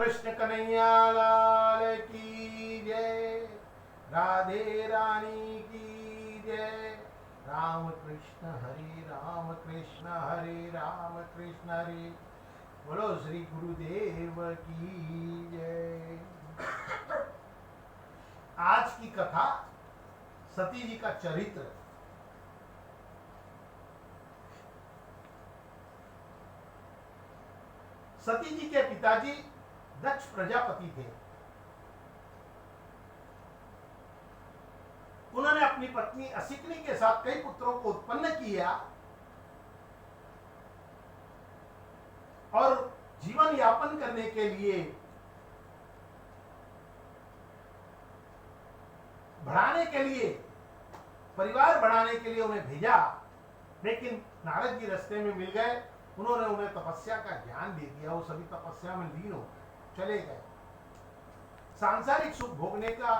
कृष्ण कन्हैया लाल की जय। राधे रानी की जय। राम कृष्ण हरे राम कृष्ण हरे। बोलो श्री गुरुदेव की जय। आज की कथा सती जी का चरित्र। सती जी के पिताजी दक्ष प्रजापति थे। उन्होंने अपनी पत्नी असिकनी के साथ कई पुत्रों को उत्पन्न किया और जीवन यापन करने के लिए बढ़ाने के लिए परिवार बढ़ाने के लिए उन्हें भेजा। लेकिन नारद जी रास्ते में मिल गए। उन्होंने उन्हें तपस्या का ज्ञान दे दिया। वो सभी तपस्या में लीन हो गए, चले गए। सांसारिक सुख भोगने का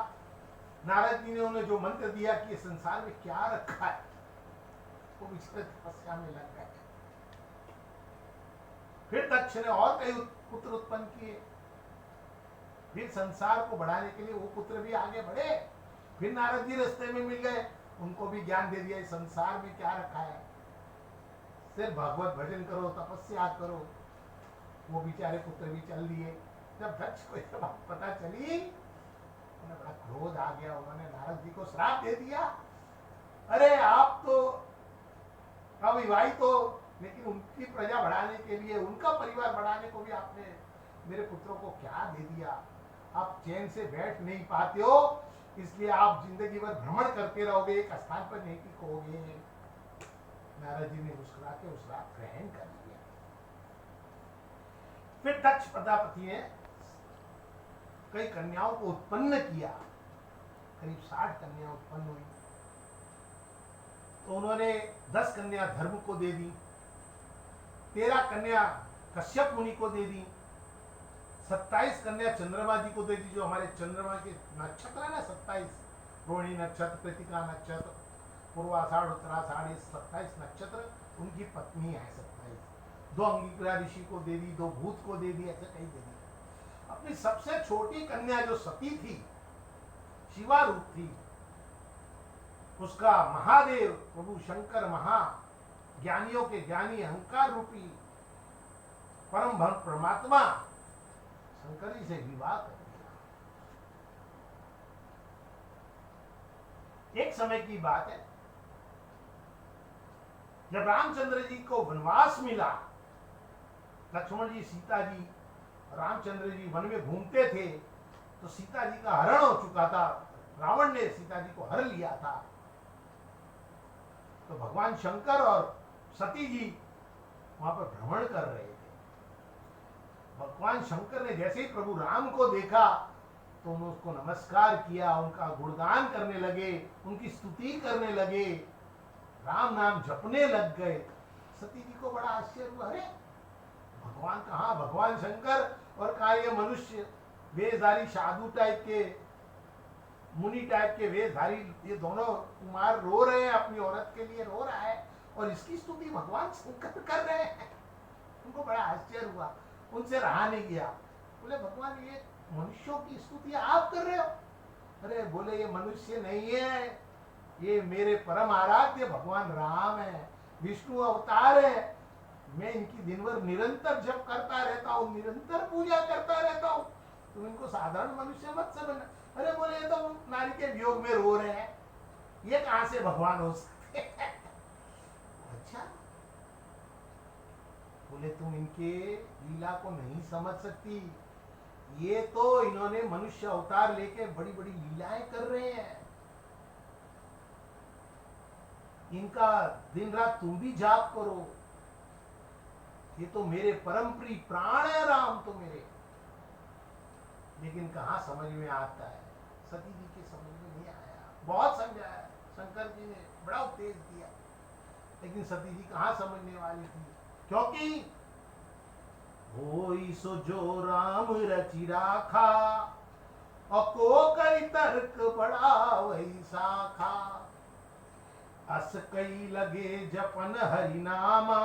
नारद जी ने उन्हें जो मंत्र दिया कि संसार में क्या रखा है, वो बेचारे तपस्या में लग गए। फिर दक्ष ने और कई पुत्र उत्पन्न किए। फिर संसार को बढ़ाने के लिए वो पुत्र भी आगे बढ़े। फिर नारद जी रास्ते में मिल गए, उनको भी ज्ञान दे दिया संसार में क्या रखा है, सिर्फ भगवत भजन करो, तपस्या करो। वो बेचारे पुत्र भी चल दिए। जब दक्ष को यह बात पता चली, उन्हें बड़ा क्रोध आ गया। उन्होंने नारद जी को श्राप दे दिया। अरे आप तो अविवाहित हो, लेकिन उनकी प्रजा बढ़ाने के लिए, उनका परिवार बढ़ाने को भी आपने मेरे पुत्रों को क्या दे दिया। आप चैन से बैठ नहीं पाते हो, इसलिए आप जिंदगी भर भ्रमण करते रहोगे, एक स्थान पर नहीं टिकोगे। नारद जी ने मुस्कुरा के उस रात ग्रहण कर लिया। फिर दक्ष प्रजापति ने कई कन्याओं को उत्पन्न किया। करीब 60 कन्या उत्पन्न हुई। तो उन्होंने 10 कन्या धर्म को दे दी, 13 कन्या कश्यप मुनि को दे दी, 27 कन्या चंद्रमा जी को दे दी। जो हमारे चंद्रमा के नक्षत्र है ना, 27 रोहिणी नक्षत्र, कृतिका नक्षत्र, पूर्वाषाढ़, उत्तराषाढ़, 27 नक्षत्र उनकी पत्नी है। 27 2 अंगिका ऋषि को दे दी, 2 भूत को दे दी, ऐसे कई दे दी। अपनी सबसे छोटी कन्या जो सती थी, शिवा रूप थी, उसका महादेव प्रभु शंकर, महा ज्ञानियों के ज्ञानी, अहंकार रूपी परम भक्त परमात्मा शंकर जी से विवाह कर दिया। एक समय की बात है, जब रामचंद्र जी को वनवास मिला, लक्ष्मण जी, सीता जी, रामचंद्र जी वन में घूमते थे, तो सीता जी का हरण हो चुका था। रावण ने सीता जी को हर लिया था। तो भगवान शंकर और सती जी वहां पर भ्रमण कर रहे थे। भगवान शंकर ने जैसे ही प्रभु राम को देखा, तो उन्होंने उसको नमस्कार किया, उनका गुणगान करने लगे, उनकी स्तुति करने लगे, राम नाम जपने लग गए। सती जी को बड़ा आश्चर्य हुआ। अरे भगवान कहाँ, भगवान शंकर और कहा ये मनुष्य वेशधारी, साधु टाइप के, मुनि टाइप के वेशधारी, ये दोनों कुमार रो रहे हैं, अपनी औरत के लिए रो रहा है, और इसकी स्तुति भगवान शंकर कर रहे हैं। उनको बड़ा आश्चर्य हुआ, उनसे रहा नहीं गया। बोले भगवान, ये मनुष्यों की स्तुति आप कर रहे हो? अरे बोले ये मनुष्य नहीं है, ये मेरे परम आराध्य भगवान राम है, विष्णु अवतार है। मैं इनकी दिन भर निरंतर जप करता रहता हूँ, निरंतर पूजा करता रहता हूँ। तुम इनको साधारण मनुष्य मत समझना। अरे बोले ये तो नारी के वियोग में रो रहे हैं, ये कहां से भगवान हो सकते हैं? अच्छा, बोले तुम इनके लीला को नहीं समझ सकती। ये तो इन्होंने मनुष्य अवतार लेके बड़ी बड़ी लीलाएं कर रहे हैं। इनका दिन रात तुम भी जाप करो। ये तो मेरे परम प्रिय प्राण है राम, तो मेरे। लेकिन कहाँ समझ में आता है, सती जी के समझ में नहीं आया। बहुत समझाया, शंकर जी ने बड़ा उपदेश दिया, लेकिन सती जी कहाँ समझने वाली थी। क्योंकि होई सो जो राम रचि राखा, और को कई तर्क बड़ा वही साखा। अस कई लगे जपन हरि नामा,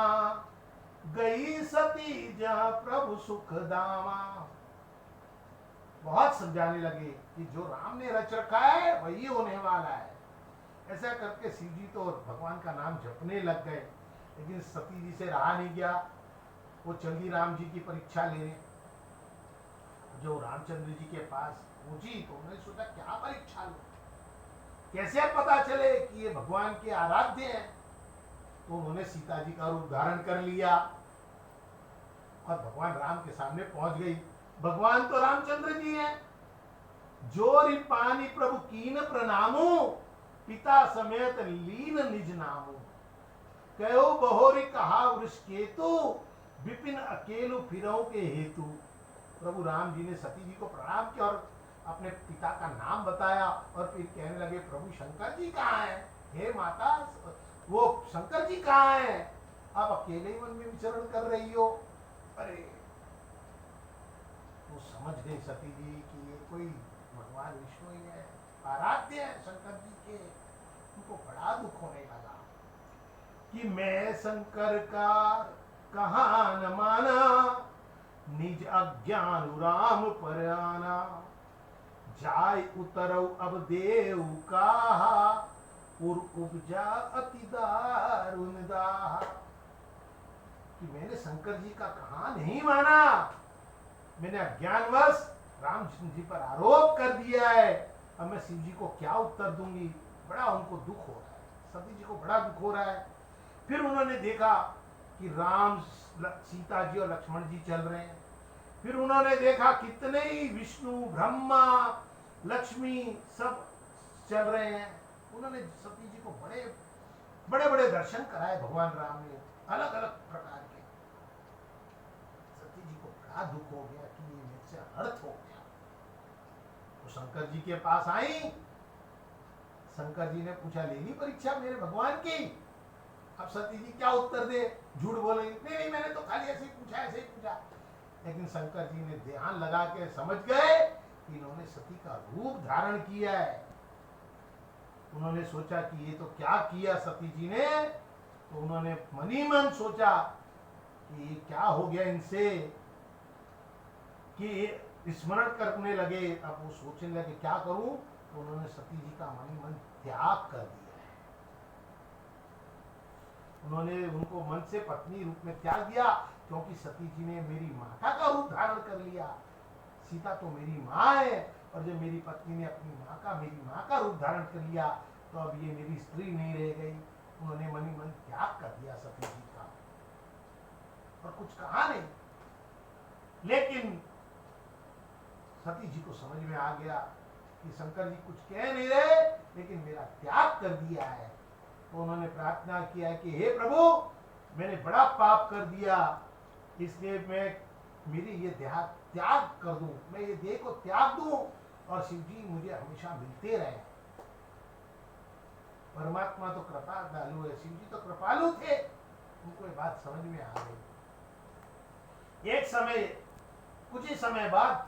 गई सती जहाँ प्रभु सुख दामा। बहुत समझाने लगे कि जो राम ने रच रखा है वही होने वाला है। ऐसा करके शिव जी तो भगवान का नाम जपने लग गए, लेकिन सती जी से रहा नहीं गया। वो चली राम जी की परीक्षा लेने। जो रामचंद्र जी के पास पहुंची तो उन्होंने सोचा क्या परीक्षा लो, कैसे पता चले कि ये भगवान के आराध्य हैं। तो उन्होंने सीता जी का रूप धारण कर लिया और भगवान राम के सामने पहुंच गई। भगवान तो रामचंद्र जी हैं। जोरि पानी प्रभु कीन प्रणामो, पिता समेत लीन निज नामो। कहो बहोरी कहा वृष केतु, विपिन अकेलु फिरौ के हेतु। प्रभु राम जी ने सती जी को प्रणाम किया और अपने पिता का नाम बताया और फिर कहने लगे प्रभु शंकर जी कहाँ हैं? हे माता, वो शंकर जी कहाँ हैं? आप अकेले ही वन में विचरण कर रही हो। अरे वो समझ गई सती जी कि ये कोई भगवान विष्णु ही है, आराध्य है शंकर जी के। उनको बड़ा दुख होने लगा कि मैं शंकर का कहा न माना, निज अज्ञान राम पर आना। जाय उतरौ अब देव कहा, और उपजा अति दारुण दाह। कि मैंने शंकर जी का कहा नहीं माना, मैंने अज्ञानवश राम जी पर आरोप कर दिया है। अब मैं शिव जी को क्या उत्तर दूंगी? बड़ा उनको दुख हो रहा है, सती जी को बड़ा दुख हो रहा है। फिर उन्होंने देखा कि राम, सीता जी और लक्ष्मण जी चल रहे हैं। फिर उन्होंने देखा कितने ही विष्णु, ब्रह्मा, लक्ष्मी सब चल रहे हैं। उन्होंने सती जी को बड़े बड़े बड़े दर्शन कराए भगवान राम ने, अलग अलग प्रकार के। सती जी को बड़ा दुख हो गया कि ये मेरे से अनर्थ हो गया। तो शंकर जी के पास आई। शंकर जी ने पूछा, ले ली परीक्षा मेरे भगवान की? अब सती जी क्या उत्तर दे? झूठ बोलेंगे, नहीं नहीं मैंने तो खाली ऐसे ही पूछा, ऐसे ही पूछा। लेकिन शंकर जी ने ध्यान लगा के समझ गए कि इन्होंने सती का रूप धारण किया है। उन्होंने सोचा कि ये तो क्या किया सती जी ने। तो उन्होंने मन ही मन सोचा कि ये क्या हो गया इनसे, कि स्मरण करने लगे। अब वो सोचने लगे क्या करूं। तो उन्होंने सती जी का मन ही मन त्याग कर दिया। उन्होंने उनको मन से पत्नी रूप में त्याग दिया, क्योंकि सती जी ने मेरी माता का रूप धारण कर लिया। सीता तो मेरी माँ है, और जब मेरी पत्नी ने अपनी मेरी माँ का रूप धारण कर लिया, तो अब ये मेरी स्त्री नहीं रह गई। उन्होंने मन ही मन त्याग कर दिया सती जी का, और कुछ कहा नहीं। लेकिन सती जी को समझ में आ गया कि शंकर जी कुछ कह नहीं रहे, लेकिन मेरा त्याग कर दिया है। तो उन्होंने प्रार्थना किया कि हे प्रभु, मैंने बड़ा पाप कर दिया, इसलिए मैं मेरी ये देह त्याग कर दूं, मैं ये देह को त्याग दूं, और शिव जी मुझे हमेशा मिलते रहे। परमात्मा तो कृपा दालु है, शिव जी तो कृपालु थे। उनको ये बात समझ में आ गई। एक समय, कुछ ही समय बाद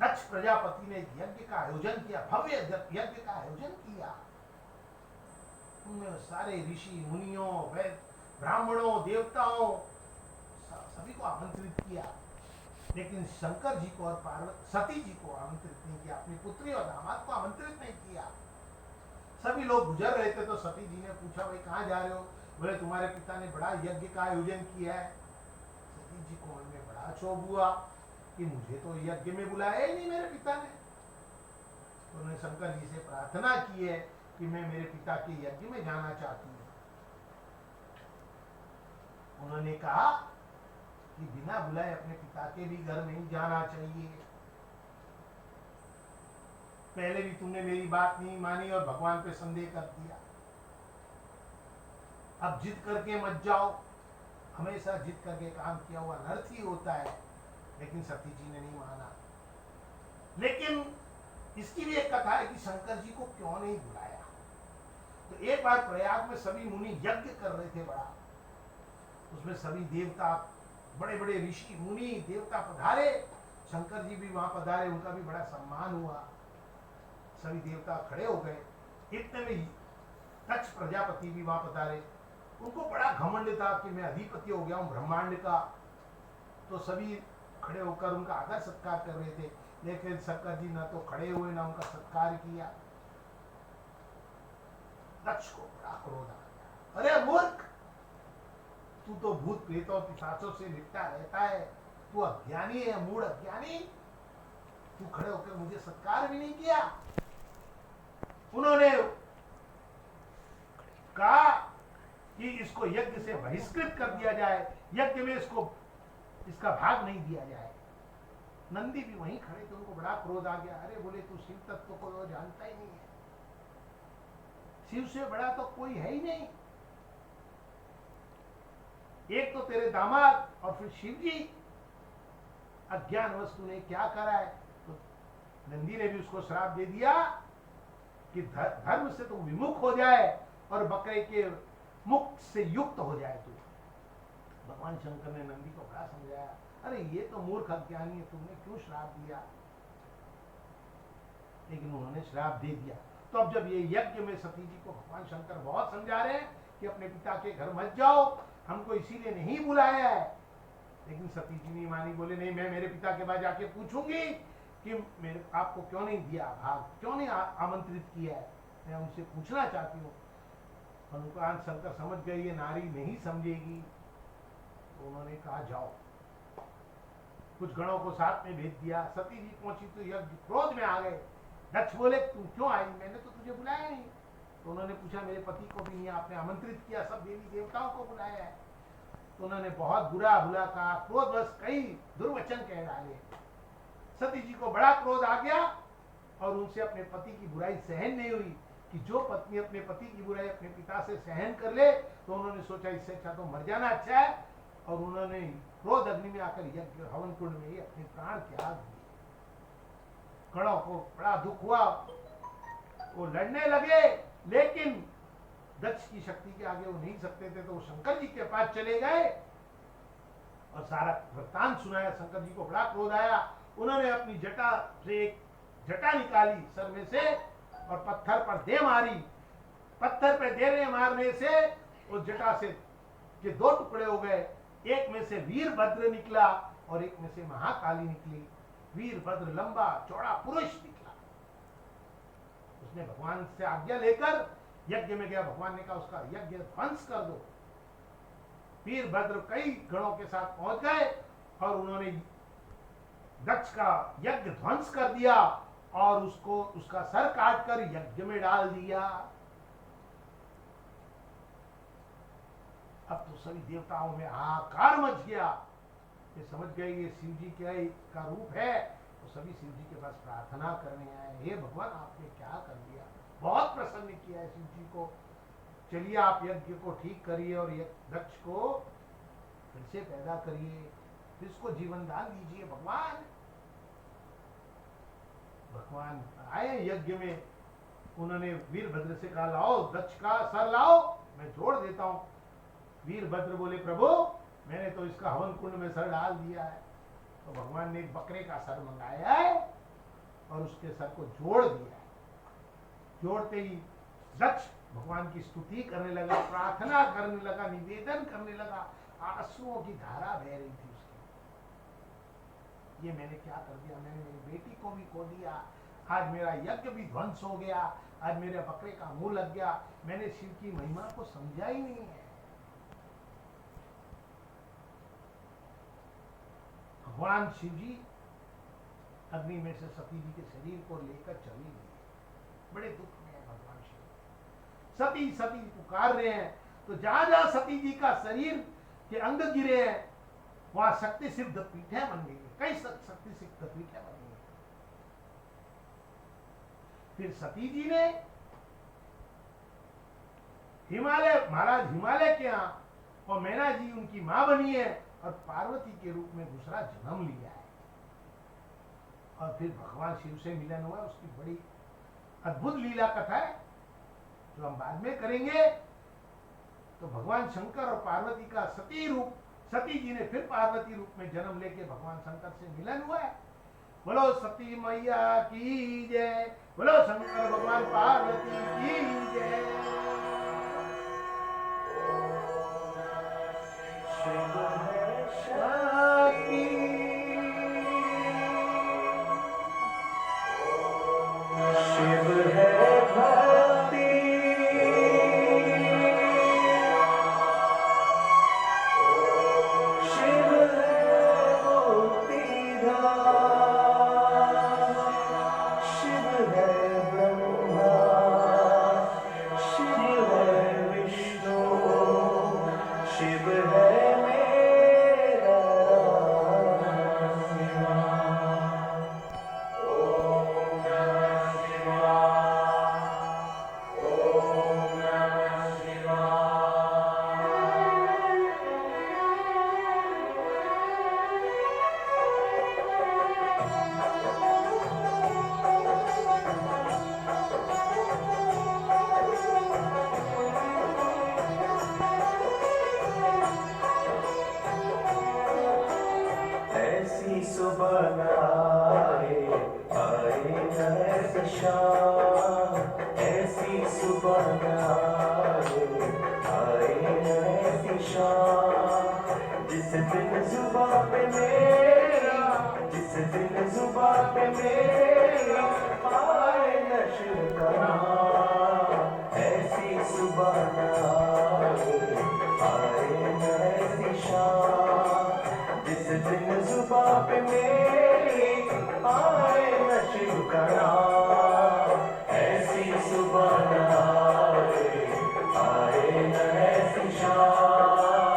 दक्ष प्रजापति ने यज्ञ का आयोजन किया, भव्य यज्ञ का आयोजन किया। उनमें सारे ऋषि मुनियों, ब्राह्मणों, देवताओं सभी को आमंत्रित किया। लेकिन शंकर जी को और सती जी को आमंत्रित नहीं किया, अपनी पुत्री और दामाद को आमंत्रित नहीं किया। सभी लोग गुजर रहे थे तो सती जी ने पूछा, भाई कहाँ जा रहे हो? बोले तुम्हारे पिता ने बड़ा यज्ञ का आयोजन किया है। सती जी को मन में बड़ा क्षोभ हुआ कि मुझे तो यज्ञ में बुलाया ही नहीं मेरे पिता ने। तो उन्होंने शंकर जी से प्रार्थना की है कि मैं मेरे पिता के यज्ञ में जाना चाहती हूँ। उन्होंने कहा कि बिना बुलाए अपने पिता के भी घर नहीं जाना चाहिए। पहले भी तुमने मेरी बात नहीं मानी और भगवान पे संदेह कर दिया। अब जिद करके मत जाओ। हमेशा जिद करके काम किया हुआ अनर्थ ही होता है। लेकिन सती जी ने नहीं माना। लेकिन इसकी भी एक कथा है कि शंकर जी को क्यों नहीं बुलाया। तो एक बार प्रयाग में सभी मुनि यज्ञ कर रहे थे बड़ा, उसमें सभी देवता, बड़े बड़े ऋषि मुनि देवता पधारे। शंकर जी भी वहां पधारे, उनका भी बड़ा सम्मान हुआ। सभी देवता खड़े हो गए। इतने में दक्ष प्रजापति भी वहां पधारे। उनको बड़ा घमंड था कि मैं अधिपति हो गया हूं ब्रह्मांड का। तो सभी खड़े होकर उनका आदर सत्कार कर रहे थे, लेकिन शंकर जी ना तो खड़े हुए ना उनका सत्कार किया। दक्ष को बड़ा क्रोध आ गया। अरे मूर्ख, तू तो भूत प्रेतों पिशाचों से लिपटा रहता है, तू अज्ञानी है, मूढ़ अज्ञानी, तू खड़े होकर मुझे सत्कार भी नहीं किया। उन्होंने कहा कि इसको यज्ञ से बहिष्कृत कर दिया जाए, यज्ञ में इसका भाग नहीं दिया जाए। नंदी भी वहीं खड़े थे, उनको बड़ा क्रोध आ गया। अरे बोले, तू शिव तत्व को तो जानता ही नहीं है, शिव से बड़ा तो कोई है ही नहीं। एक तो तेरे दामाद और फिर शिव जी, अज्ञान वस्तु ने क्या करा है। तो नंदी ने भी उसको श्राप दे दिया कि धर्म से तो विमुख हो जाए और बकरे के मुख से युक्त हो जाए तू। भगवान शंकर ने नंदी को बड़ा समझाया, अरे ये तो मूर्ख अज्ञानी है, तुमने क्यों श्राप दिया। लेकिन उन्होंने श्राप दे दिया। तो अब जब ये यज्ञ में सती जी को भगवान शंकर बहुत समझा रहे हैं कि अपने पिता के घर मत जाओ, हमको इसीलिए नहीं बुलाया है, लेकिन सती जी नहीं मानी। बोले नहीं, मैं मेरे पिता के पास जाके पूछूंगी कि मेरे आपको क्यों नहीं दिया भाग, क्यों नहीं आमंत्रित किया है, मैं उनसे पूछना चाहती हूँ। भगवान शंकर समझ गए ये नारी नहीं समझेगी, तो उन्होंने कहा जाओ। कुछ गणों को साथ में भेज दिया। सती जी पहुंची तो यज्ञ क्रोध में आ गए। दक्ष बोले, तुम क्यों आई, मैंने तो तुझे बुलाया नहीं। तो उन्होंने पूछा, मेरे पति को भी नहीं आपने आमंत्रित किया, सब देवी देवताओं को बुलाया है। तो उन्होंने बहुत बुरा भुला कहा, क्रोधवश कई दुर्वचन कह डाले। सती जी को बड़ा क्रोध आ गया और उनसे अपने पति की बुराई सहन नहीं हुई कि जो पत्नी अपने पति की बुराई अपने पिता से सहन कर ले, तो उन्होंने सोचा इससे अच्छा तो मर जाना अच्छा है, और उन्होंने क्रोध अग्नि में आकर यज्ञ हवन कुंड में ही अपने प्राण त्याग दिए। गणों को बड़ा दुख हुआ, वो लड़ने लगे, लेकिन दक्ष की शक्ति के आगे वो नहीं सकते थे, तो वो शंकर जी के पास चले गए और सारा वृत्तांत सुनाया। शंकर जी को बड़ा क्रोध आया। उन्होंने अपनी जटा से एक जटा निकाली सर में से और पत्थर पर दे मारी। पत्थर पे दे मारने से उस जटा से के दो टुकड़े हो गए, एक में से वीरभद्र निकला और एक में से महाकाली निकली। वीरभद्र लंबा चौड़ा पुरुष निकला। उसने भगवान से आज्ञा लेकर यज्ञ में गया। भगवान ने कहा उसका यज्ञ ध्वंस कर दो। वीरभद्र कई गणों के साथ पहुंच गए और उन्होंने दक्ष का यज्ञ ध्वंस कर दिया और उसका सर काटकर यज्ञ में डाल दिया। अब तो सभी देवताओं में हाहाकार मच गया। ये समझ गए ये शिव जी का रूप है, तो सभी शिव जी के पास प्रार्थना करने आए, हे भगवान आपने क्या कर दिया, बहुत प्रसन्न किया है शिव जी को, चलिए आप यज्ञ को ठीक करिए और दक्ष को फिर से पैदा करिए, इसको जीवन दान दीजिए भगवान। भगवान आए यज्ञ में। उन्होंने वीरभद्र से कहा, लाओ दक्ष का सर लाओ, मैं जोड़ देता हूं। वीरभद्र बोले, प्रभु मैंने तो इसका हवन कुंड में सर डाल दिया है। तो भगवान ने एक बकरे का सर मंगाया है और उसके सर को जोड़ दिया है। जोड़ते ही दक्ष भगवान की स्तुति करने लगा, प्रार्थना करने लगा, निवेदन करने लगा। आंसुओं की धारा बह रही थी उसकी। ये मैंने क्या कर दिया, मैंने मेरी बेटी को भी खो दिया, आज मेरा यज्ञ भी ध्वंस हो गया, आज मेरे बकरे का मुंह लग गया, मैंने शिव की महिमा को समझा ही नहीं है। भगवान शिव जी अग्नि में से सती जी के शरीर को लेकर चले गए। बड़े दुख में है भगवान शिव। सती सती पुकार रहे हैं, तो जहां जहां सती जी का शरीर के अंग गिरे हैं वहां शक्ति सिद्ध पीठें बन गई, कई शक्ति सिद्ध पीठें बन गई। फिर सती जी ने हिमालय, महाराज हिमालय के यहाँ, और मैना जी उनकी मां बनी है और पार्वती के रूप में दूसरा जन्म लिया है। और फिर भगवान शिव से मिलन हुआ। उसकी बड़ी अद्भुत लीला कथा है जो हम बाद में करेंगे। तो भगवान शंकर और पार्वती का सती रूप, सती जी ने फिर पार्वती रूप में जन्म लेके भगवान शंकर से मिलन हुआ है। बोलो सती मैया की जय, बोलो शंकर भगवान पार्वती की जय। शिव है शक्ति आए, आए न ऐसी शाम, ऐसी सुबह न आए, आए न ऐसी शाम, जिस दिन जुबां पे मेरी, जिस दिन जुबां पे मेरी आए नशर का नाम, ऐसी सुबह न आए, आए न ऐसी शाम, जिस दिन जुबां पे मेरी